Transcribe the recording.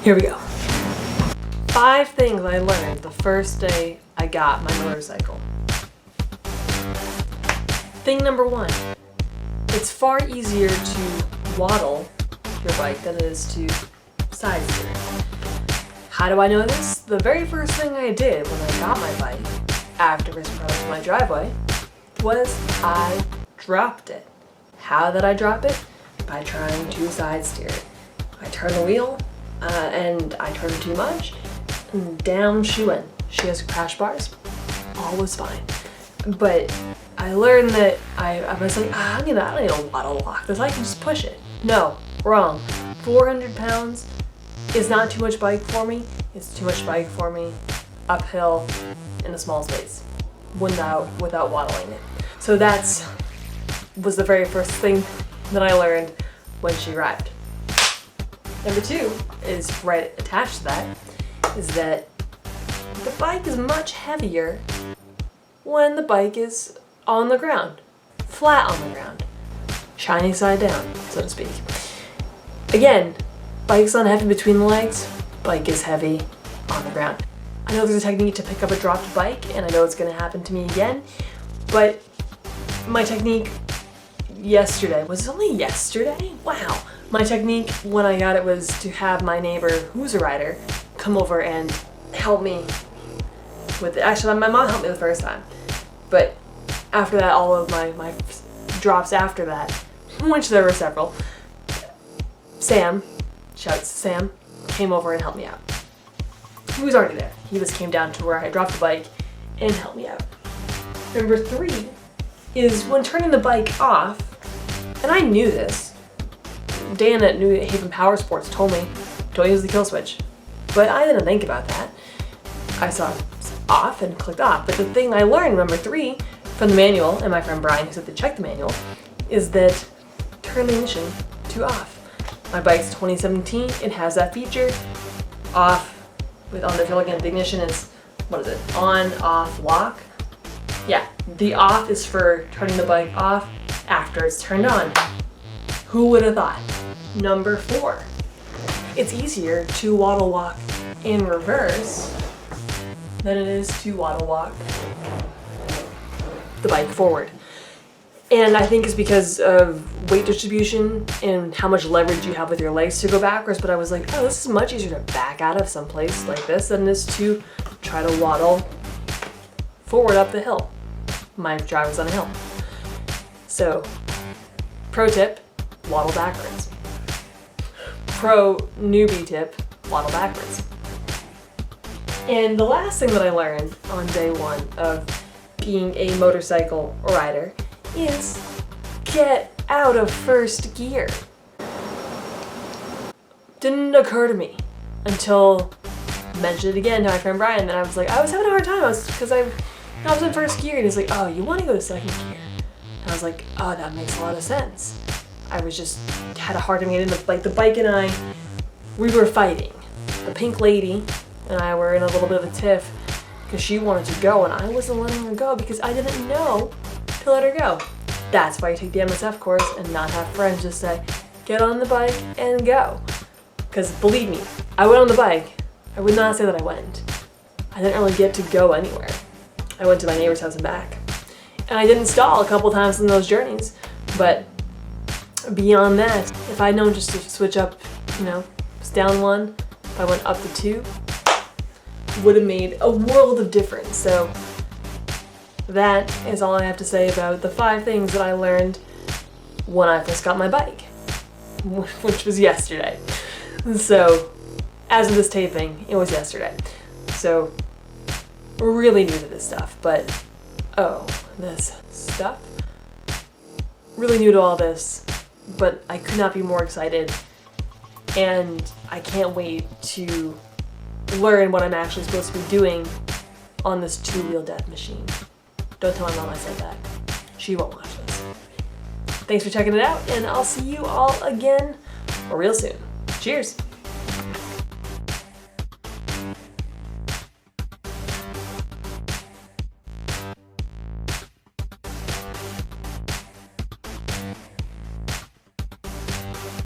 Here we go. 5 things I learned the first day I got my motorcycle. Thing number 1, it's far easier to waddle your bike than it is to side steer. How do I know this? The very first thing I did when I got my bike after it was brought up to my driveway was I dropped it. How did I drop it? By trying to side steer it. I turned the wheel and I turned too much and down she went. She has crash bars. All was fine. But I learned that I was like, I don't need a waddle lock this. I can just push it. No, wrong. 400 pounds is not too much bike for me. It's too much bike for me uphill in a small space without waddling it. So was the very first thing that I learned when she arrived. Number 2 is right attached to that, is that the bike is much heavier when the bike is on the ground, flat on the ground, shiny side down, so to speak. Again, bike's not heavy between the legs, bike is heavy on the ground. I know there's a technique to pick up a dropped bike, and I know it's gonna happen to me again, but my technique yesterday, was it only yesterday? Wow. My technique when I got it was to have my neighbor, who's a rider, come over and help me with it. Actually, my mom helped me the first time, but after that, all of my drops after that, which there were several, Sam, shouts Sam, came over and helped me out. He was already there. He just came down to where I dropped the bike and helped me out. Number 3 is when turning the bike off, and I knew this. Dan at New Haven Power Sports told me, don't use the kill switch. But I didn't think about that. I saw off and clicked off. But the thing I learned, number 3, from the manual, and my friend Brian who said to check the manual, is that turn the ignition to off. My bike's 2017, it has that feature. Off, if you're looking at the ignition, it's, on, off, lock. Yeah, the off is for turning the bike off after it's turned on. Who would have thought? Number 4, it's easier to waddle walk in reverse than it is to waddle walk the bike forward. And I think it's because of weight distribution and how much leverage you have with your legs to go backwards, but I was like, oh, this is much easier to back out of some place like this than it is to try to waddle forward up the hill. My drive was on a hill. So, pro tip, waddle backwards. Pro newbie tip, waddle backwards. And the last thing that I learned on day 1 of being a motorcycle rider is get out of first gear. Didn't occur to me until I mentioned it again to my friend Brian, and I was like, I was having a hard time because I was in first gear, and he's like, oh, you want to go to second gear? And I was like, oh, that makes a lot of sense. I was just had a hard time getting the bike and I, we were fighting. The pink lady and I were in a little bit of a tiff because she wanted to go and I wasn't letting her go because I didn't know to let her go. That's why you take the MSF course and not have friends just say, get on the bike and go. Because believe me, I went on the bike. I would not say that I went. I didn't really get to go anywhere. I went to my neighbor's house and back. And I didn't stall a couple times in those journeys, but beyond that, if I'd known just to switch up, it's down 1, if I went up to 2, would have made a world of difference. So that is all I have to say about the 5 things that I learned when I first got my bike, which was yesterday. So as of this taping, it was yesterday. So we're really new to this stuff, but this stuff, really new to all this. But I could not be more excited, and I can't wait to learn what I'm actually supposed to be doing on this 2-wheel death machine. Don't tell my mom I said that. She won't watch this. Thanks for checking it out, and I'll see you all again real soon. Cheers!